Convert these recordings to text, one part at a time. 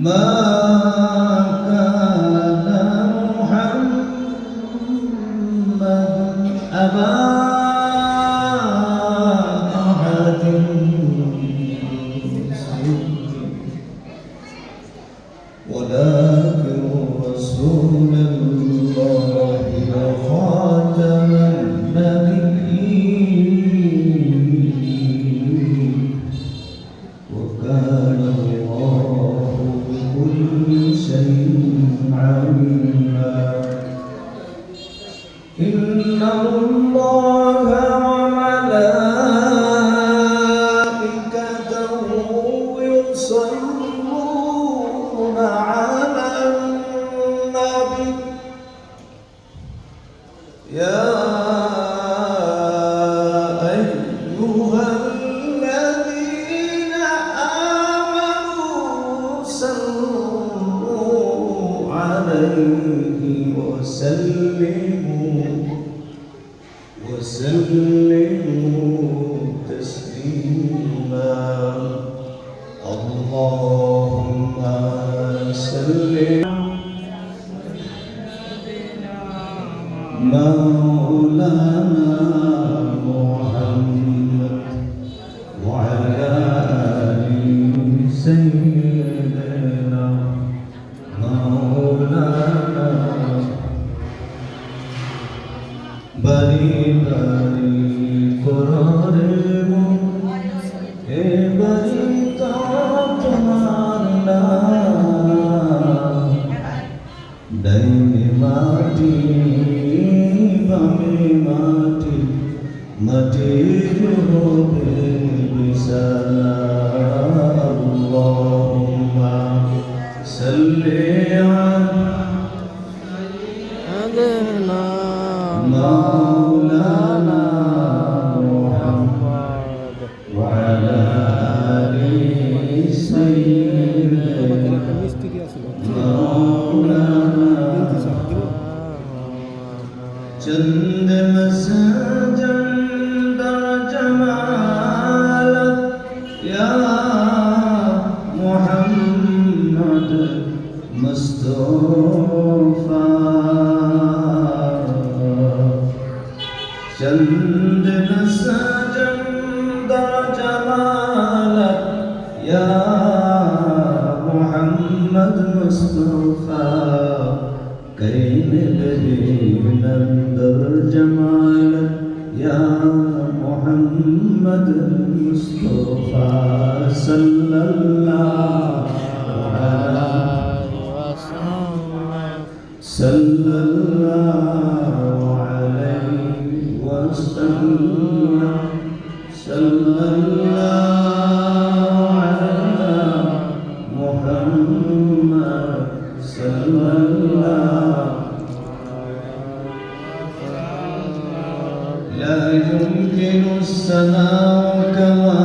ما كان محمد أبا أحد ولكن رسول الله وخاتم النبيين وكان الله بكل شيء عليما إن الله وملائكته يصلون على النبي يا أيها الذين آمنوا صلوا عليه وسلموا تسليما اللهم صل مولانا محمد وعلى آل سيدنا مولانا বাড়ি বাড়ি করে এ বাড়ি তো তোমার না ডাইনে মাটি বামে মাটি মাটির হবে বিছানা আল্লাহুম্মা সাল্লি আলা مولانا محمد وعلى آل سيدنا مولانا چند مسجد جمالك يا محمد مصطفى چند مسجد جمالك يا محمد مصطفى كين بين اندر جمالك يا محمد مصطفى صلى الله عليه وسلم صلى الله عليه وسلم صلى الله على محمد صلى الله لا يمكن الثناء كما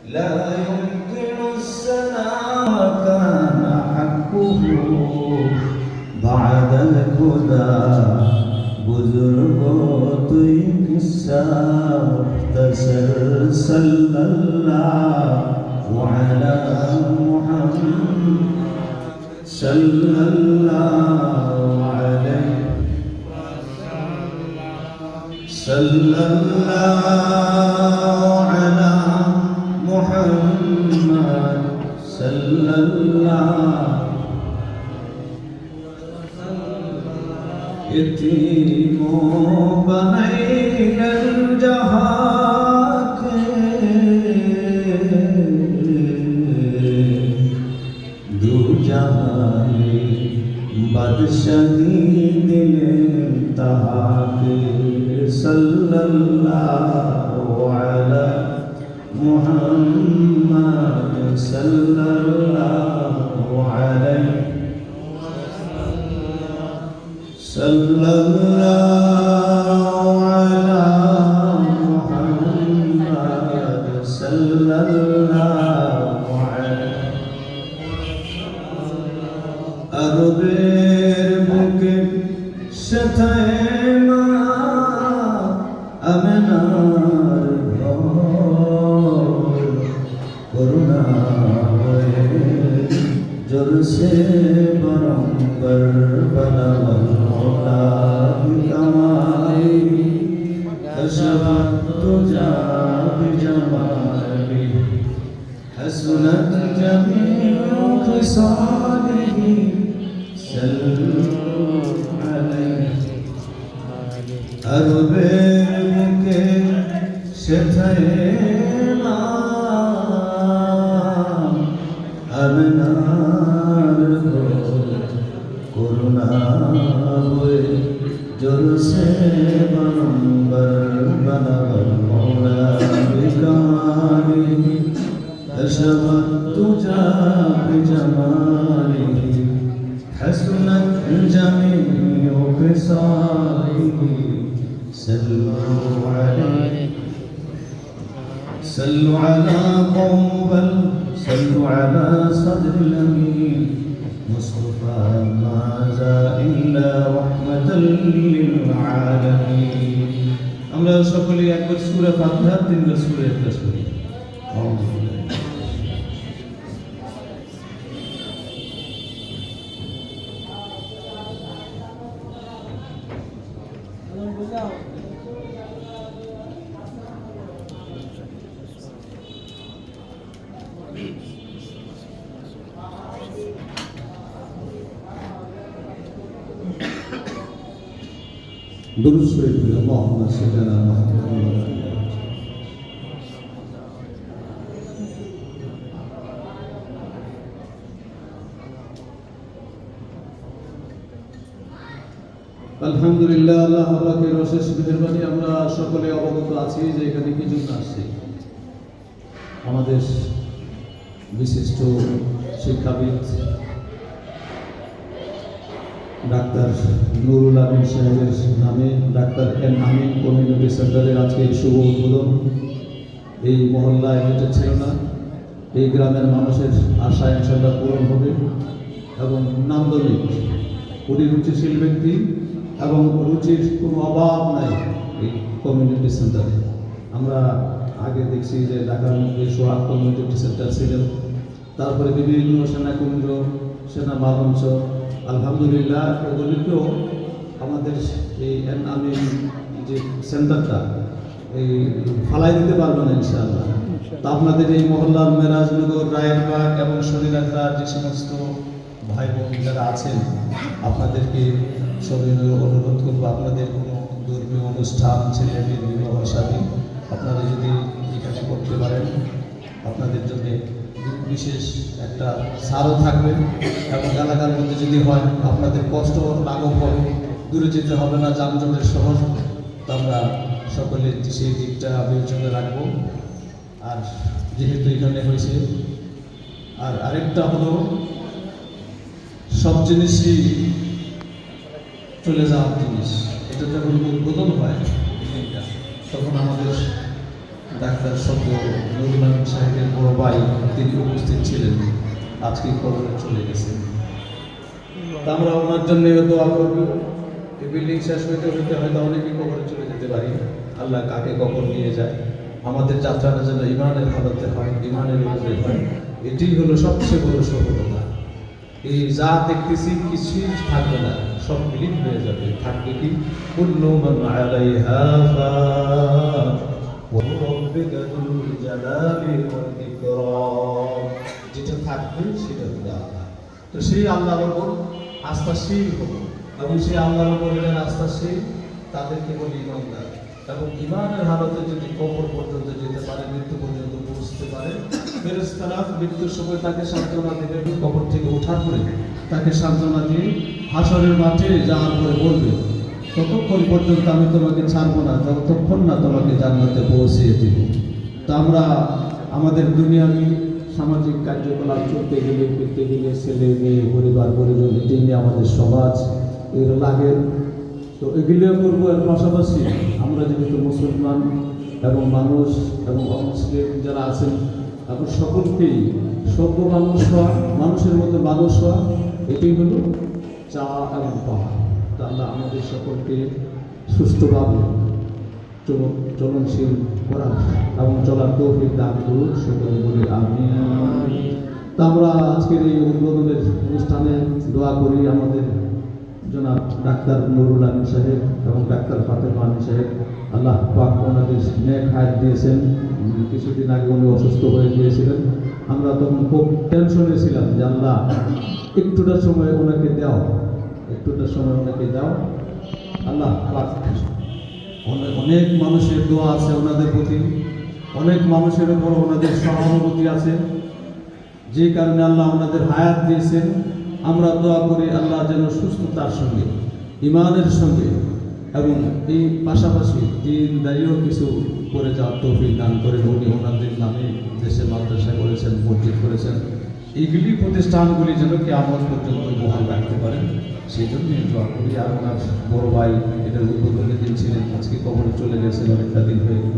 لا يمكن الثناء كان حقه بعد الهدى بزرگو توی قصہ مختصر صلی اللہ علی محمد صلی اللہ علیہ صلی اللہ علی محمد صلی اللہ यतीमों बनैन जहाँ के दो जहानी बादशाही दिल इंतहा के सल्लल्लाहु अलैहि मुहम्मद सल्लल्लाहु अलैहि صلى الله على محمد صلى الله عليه أربير بك شتيما أمنار से बरंबर बलवल मौला कमाई कशफत तुजा बिजमाली हसनत जमीउ खिसालिही सल्लु अलैहि अरबेर बुके शेथाए अमनार को करुणा हुए जुर से बरंबर बनवल मौला बिकमाली कशफत तुजा बिजमाली हसनत जमीउ खिसालिही सल्लु अलैहि सल्लु अला कौमल सल्लु अला सदरिल अमीन मुस्तफा माजा इल्ला रहमाताल लिल आलामीन। আমরা সকলে একবার সূরা ফাতিহা তিনবার সূরা ইখলাস পড়ি। दुरूद शरीफ अल्लाहुम्मा सल्ली अला मुहम्मद। আলহামদুলিল্লাহ আল্লাহ পাকের অশেষ মেহেরবানি আমরা সকলে অবগত আছি যে এখানে কি জন্য আসছি। আমাদের বিশিষ্ট শিক্ষাবিদ ডাক্তার নুরুল আমিন সাহেবের নামে ডাক্তার এন আমিন কমিউনিটি সেন্টারের আজকে শুভ উদ্বোধন। এই মহল্লায় এটা ছিল না, এই গ্রামের মানুষের আশা ইনশাআল্লাহ পূরণ হবে এবং নান্দনিক উনি রুচিশীল ব্যক্তি এবং রুচির কোনো অভাব নাই এই কমিউনিটি সেন্টারে। আমরা আগে দেখছি যে ঢাকার মধ্যে সোহাগ কমিউনিটি সেন্টার ছিলেন, তারপরে বিভিন্ন সেনাকুঞ্জ সেনা মঞ্চ, আলহামদুলিল্লাহ এগুলিকেও আমাদের এই এন আমিন যে সেন্টারটা এই ফালাই দিতে পারবে না ইনশাআল্লাহ। তা আপনাদের এই মহল্লার মেরাজনগর রায়েরবাগ এবং শরীরাখার যে সমস্ত ভাই বোন যারা আছেন আপনাদেরকে সবিনয় অনুরোধ করবো, আপনাদের কোনো ধর্মীয় অনুষ্ঠান ছেলে মেয়ের বিবাহ শাদী আপনারা যদি এখানে করতে পারেন আপনাদের জন্য বিশেষ একটা ছাড়ও থাকবে এবং এলাকার মধ্যে যদি হয় আপনাদের কষ্ট লাঘব হবে, দূরে যেতে হবে না, যানজটের সহজ। তো আমরা সকলে সেই দিকটা বিবেচনা রাখবো। আর যেহেতু এখানে হয়েছে আর আরেকটা হলো সব জিনিসই চলে যাওয়ার জিনিস, এটা যখন উদ্বোধন হয় তখন আমাদের ডাক্তার সদ্য নুরুল আমিন সাহেবের বড় ভাই তিনি উপস্থিত ছিলেন, আজকে কবরে চলে গেছেন। তা আমরা ওনার জন্য দোয়া করব। এই বিল্ডিং শেষ হইতে হইতে হয়তো অনেকেই কবরে চলে যেতে পারি, আল্লাহ কাকে কখন নিয়ে যায়। আমাদের যাত্রাটা যেন ইমানের হালতে হয়, ইমানের উপরে হয়, এটি হলো সবচেয়ে বড় সফলতা। এই যা দেখতেছি কিছুই থাকবে না, সব বিলীন হয়ে যাবে। থাকবে কি কুল্লু মান আলাইহা ফান ওয়া রাব্বিকা যুল জালালি ওয়াল ইকরাম, যেটা থাকবে সেটা হলো আল্লাহ। তো সেই আল্লাহর উপর আস্থাশীল হব এবং সেই আল্লাহর উপর আস্থাশীল তাদেরকে বলি ইমানদার। এবং ইমানের হালতে যদি কবর পর্যন্ত যেতে পারে, মৃত্যু পর্যন্ত পৌঁছতে পারে, ফেরেশতারা মৃত্যুর সময় তাকে সান্ত্বনা দেবে, কবর থেকে ওঠার পরে তাকে সান্ত্বনা দিয়ে হাসরের মাঠে যাওয়ার পরে বলবে ততক্ষণ পর্যন্ত আমি তোমাকে ছাড়বো না যতক্ষণ না তোমাকে জান্নাতে পৌঁছিয়ে দিব। তো আমরা আমাদের দুনিয়াবি সামাজিক কার্যকলাপ চলতে গেলে ফিরতে গেলে ছেলে মেয়ে পরিবার পরিজন এটি নিয়ে আমাদের সমাজ এর লাগে। তো এগুলিও করবো। এর পাশাপাশি আমরা যেহেতু মুসলমান এবং মানুষ এবং অমুসলিম যারা আছেন এখন সকলকেই সভ্য মানুষ হওয়া, মানুষের মধ্যে মানুষ হওয়া, এটি হলো চা এবং পাওয়া। তা আল্লাহ আমাদের সকলকে সুষ্ঠুভাবে চলনশীল করা এবং চলার তৌফিক দান করুন, সকলে বলি আমিন। তা আমরা আজকের এই উদ্বোধনের অনুষ্ঠানে দোয়া করি আমাদের জনাব ডাক্তার নুরুল আমিন সাহেব এবং ডাক্তার ফাতেমা আমিন সাহেব, আল্লাহ পাক ওনাদের নেক হায়াত দিয়েছেন। কিছুদিন আগে উনি অসুস্থ হয়ে গিয়েছিলেন। আমরা তখন খুব টেনশনে ছিলাম যে আল্লাহ একটুটা সময় ওনাকে দাও, একটুটা সময় ওনাকে দাও। আল্লাহ পাক অনেক মানুষের দোয়া আছে ওনাদের প্রতি, অনেক মানুষের উপর ওনাদের সহানুভূতি আছে, যে কারণে আল্লাহ ওনাদের হায়াত দিয়েছেন। আমরা দোয়া করি আল্লাহ যেন সুস্থতার সঙ্গে, ইমানের সঙ্গে এবং এই পাশাপাশি দিনদারিও কিছু করে যাওয়ার তৌফিক দান করেন। উনি ওনাদের নামে দেশে মাদ্রাসা করেছেন, মসজিদ করেছেন, এইগুলি প্রতিষ্ঠানগুলি যেন কিয়ামত পর্যন্ত বহাল রাখতে পারেন, সেই জন্য দোয়া করি। আর ওনার বড় ভাই এটার উদ্বোধনের দিন ছিলেন, আজকে কবরে চলে গেছেন, অনেকটা দিন হয়ে গেল।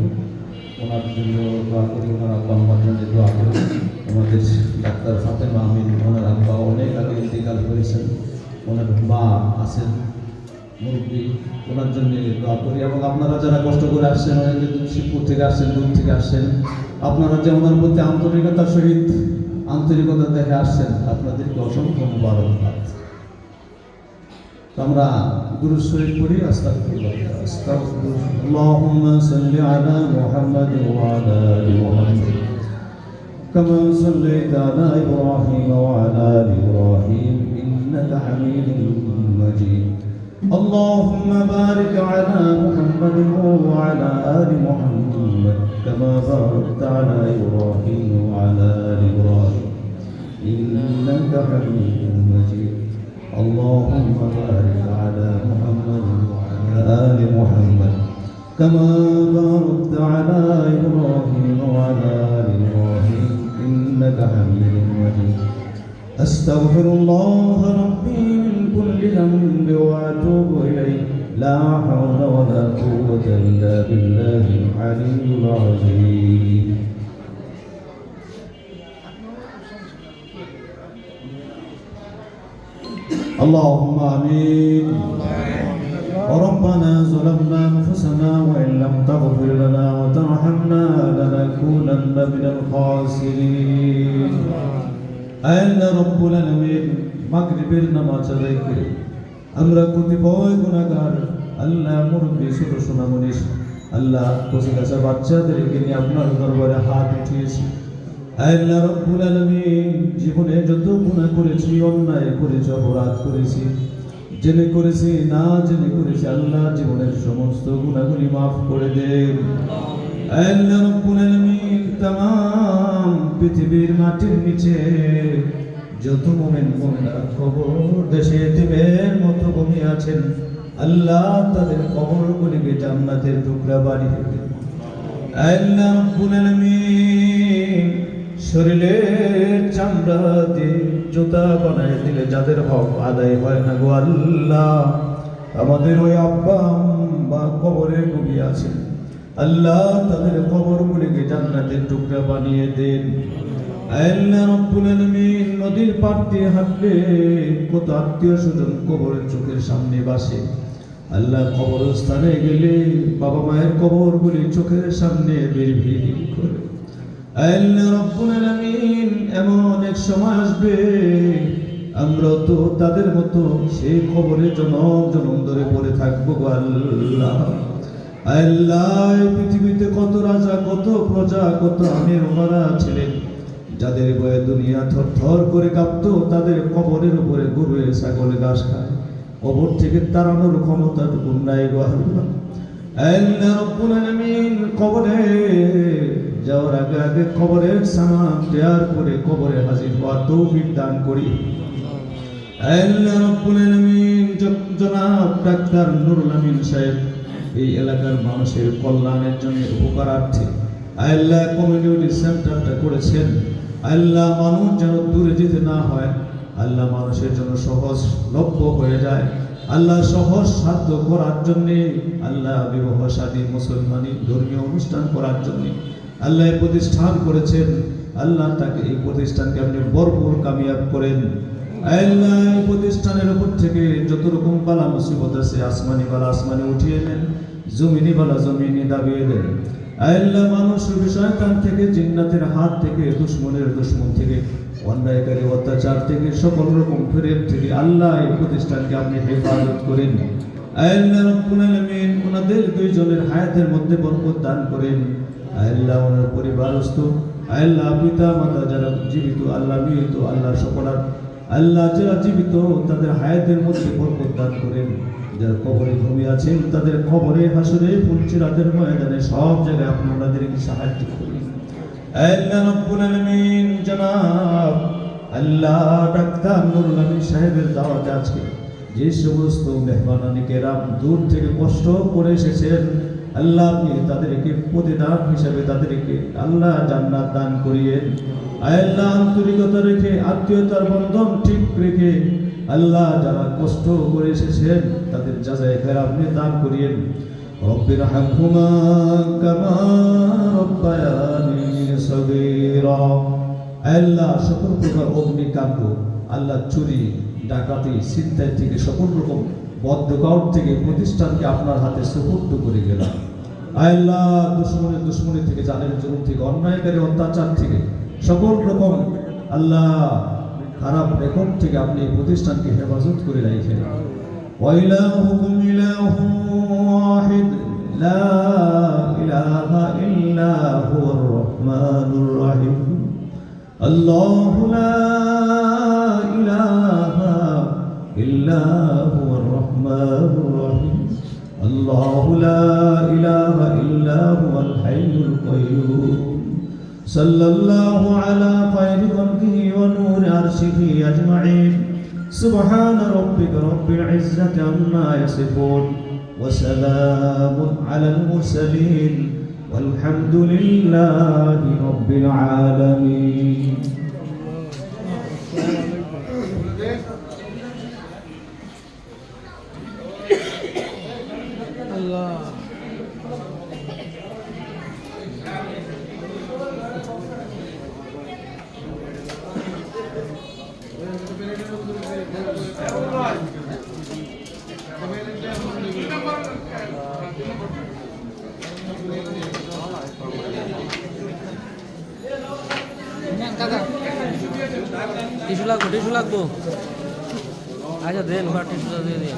ওনার জন্য দোয়া করি, ওনার আব্বা আম্মার জন্য দোয়া করি। আমাদের ডাক্তার ফাতেমা আমিন, ওনার আব্বা অনেক আগে ইন্তেকাল করেছেন, ওনার মা আছেন মুরব্বী, ওনার জন্য দোয়া করি। এবং আপনারা যারা কষ্ট করে আসছেন, অনেকে শিবপুর থেকে আসছেন, দূর থেকে আসছেন, আপনারা যে ওনার প্রতি আন্তরিকতার সহিত আন্তরিকতা দেখে আসছেন, আপনাদেরকে অসংখ্য মুবারকবাদ। আমরা দুরূদ শরীফ পড়ি। আস্তাগফিরুল্লাহুম্মা সাল্লি আলা মুহাম্মাদ ওয়া আলা আলি মুহাম্মাদ কামা সাল্লাইতা আলা ইব্রাহিম ওয়া আলা আলি ইব্রাহিম ইন্নাকা হামিদুম মাজিদ। اللهم بارك على محمد وعلى آل محمد كما باركت على إبراهيم وعلى آل إبراهيم إنك حميد مجيد. اللهم بارك على محمد وعلى آل محمد كما باركت على إبراهيم وعلى آل إبراهيم إنك حميد مجيد. أستغفر الله ربي من كل ذنب وأتوب إليه، لا حول ولا قوة إلا بالله العلي العظيم. اللهم آمين. ربنا ظلمنا أنفسنا وإن لم تغفر لنا وترحمنا لنكونن من الخاسرين. আল্লাহ রাব্বুল আলামিন, মাগরিবের নামাজ আদায় করে আমরা কতিপয় গুনাহগার, আল্লাহ মুরব্বী ছোট সোনামণি, আল্লাহ কচিকাঁচা বাচ্চাদেরকে নিয়ে আপনার দরবারে হাত উঠিয়েছি। আল্লাহ রাব্বুল আলামিন, জীবনে যত গুনাহ করেছি, অন্যায় করেছি, অপরাধ করেছি, জেনে করেছি, না জেনে করেছি, আল্লাহ জীবনের সমস্ত গুনাহগুলি মাফ করে দেন। আল্লাহ রাব্বুল আলামিন, तमाम পৃথিবীর মাটির নিচে যত মুমিন মুমিনাত কবর দেশে এতিমের মতো ঘুমিয়ে আছেন, আল্লাহ তাদের কবরগুলিকে জান্নাতের টুকরা বানিয়ে দেন। আল্লাহ রাব্বুল আলামিন, শরীরের চামড়া দিয়ে জুতা বানায় দিলে যাদের হক আদায় হয় না গো আল্লাহ, আমাদের ওই আব্বা আম্মা কবরে ঘুমিয়ে আছেন, আল্লাহ তাদের কবরগুলিকে জান্নাতের টুকরা বানিয়ে দেন। আল্লাহ রাব্বুল আলামিন, নদীর পার দিয়ে হাঁটলে কত আত্মীয় স্বজন কবরের চোখের সামনে বাসে, আল্লাহ কবরস্থানে গেলে বাবা মায়ের কবরগুলি চোখের সামনে বিড়বিড় করে। আল্লাহ রাব্বুল আলামিন, এমন এক সময় আসবে আমরা তো তাদের মতো সেই কবরে জনম জনম ধরে পড়ে থাকবো গো আল্লাহ। আল্লাহ, পৃথিবীতে কত রাজা, কত প্রজা, কত আমির ওমরা ছিলেন, যাদের ভয়ে দুনিয়া থরথর করে কাঁপতো, তাদের কবরের উপরে গরু ছাগল ঘাস খায়, কবর থেকে তাড়ানোর ক্ষমতাটুকু নাই গো আল্লাহ। আল্লাহ রাব্বুল আলামিন, কবরে যাওয়ার আগে আগে কবরের সামান তৈয়ার করে কবরে হাজির হওয়ার তৌফিক দান করি। আল্লাহ রাব্বুল আলামিন, জনাব ডাক্তার নুরুল আমিন সাহেব এই এলাকার মানুষের কল্যাণের জন্য উপকারার্থে আল্লাহ কমিউনিটি সেন্টারটা করেছেন। আল্লাহ, মানুষ যেন দূরে যেতে না হয়, আল্লাহ মানুষের জন্য সহজলভ্য হয়ে যায়, আল্লাহ সহজ সাধ্য করার জন্যে, আল্লাহ বিবাহ শাদী মুসলমানি ধর্মীয় অনুষ্ঠান করার জন্যে আল্লাহ প্রতিষ্ঠান করেছেন। আল্লাহ তাকে এই প্রতিষ্ঠানকে আপনি ভরপুর কামিয়াব করেন। আল্লাহ, এই প্রতিষ্ঠানের উপর থেকে যত রকম বালা মুসিবত আছে, আসমানি বালা আসমানি উঠিয়ে নেন, জমিনি বালা জমিনি দাবিয়ে দেন। আল্লাহ মানুষ শয়তান থেকে, জিন্নাতের হাত থেকে, দুশমনের দুশমন থেকে, অন্যায়কারী অত্যাচার থেকে, সকল রকম ফেরেব থেকে আল্লাহ এই প্রতিষ্ঠানকে আপনি হেফাজত করেন। আল্লাহ রাব্বুল আলামিন ওনাদের দুইজনের হায়াতের মধ্যে বরকত দান করেন। আল্লাহ ওনার পরিবারস্থ, আল্লাহ পিতা মাতা যারা জীবিত, আল্লাহ মৃত, আল্লাহ সকলার আল্লাহ যারা জীবিত তাদের হায়াতের মধ্যে বরকত দান করেন। যারা কবরে ঘুমিয়ে আছেন তাদের কবরে, হাসরে, ফুলসিরাতের ময়দানে সব জায়গায় আপনি ওনাদেরকে সাহায্য করেন। আল্লাহ রাব্বুল আলামিন জনাব আল্লাহ ডাক্তার নুরুল আমিন সাহেবের দাওয়াতে আজকে যে সমস্ত মেহমানানি কেরাম দূর থেকে কষ্ট করে এসেছেন, আল্লাহ আপনি তাদেরকে প্রতিদান হিসাবে তাদেরকে আল্লাহ জান্নাত দান করিয়েন। আল্লাহ আন্তরিকতা রেখে, আত্মীয়তার বন্ধন ঠিক রেখে আল্লাহ যারা কষ্ট করে এসেছেন তাদের যাচাই করে আপনি দান করিয়েন। রব্বির হামহুমা কামা রব্বায়ানি সগীরা। আল্লাহ সকল প্রকার অগ্নিকাণ্ড, আল্লাহ চুরি ডাকাতি ছিনতাই থেকে, সকল রকম বদ্ধকার থেকে প্রতিষ্ঠানকে আপনার হাতে সুপুর্দ করে গেলাম। আল্লাহ দুশ্মনী থেকে, জালের জুলুম থেকে, অন্যায়কারী অত্যাচার থেকে, সকল রকম আল্লাহ খারাপ রেকর্ড থেকে আপনি এই প্রতিষ্ঠানকে হেফাজত করে রাখেন। ওয়াইলাহুকুম ইলাহুন ওয়াহিদ লা ইলাহা ইল্লা হুয়ার রহমানুর রহিম। আল্লাহু লা ইলাহা ইল্লা হুয়ার রহমানুর রহিম। আল্লাহু লা ইলাহা ইল্লা হুয়াল হাইয়ুল কাইয়্যুম। সাল্লাল্লাহু আলা খায়রি খালকিহি ওয়া নূরি আরশিহি আজমাইন। সুবহান রাব্বিকা রাব্বিল ইজ্জাতি আম্মা ইয়াসিফুন ওয়া সালামুন আলাল মুরসালিন والحمد لله رب العالمين. الله টিস্যু লাগবো আচ্ছা দেন ওরা টিস্যুটা দিয়ে দিন।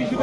টিস্যু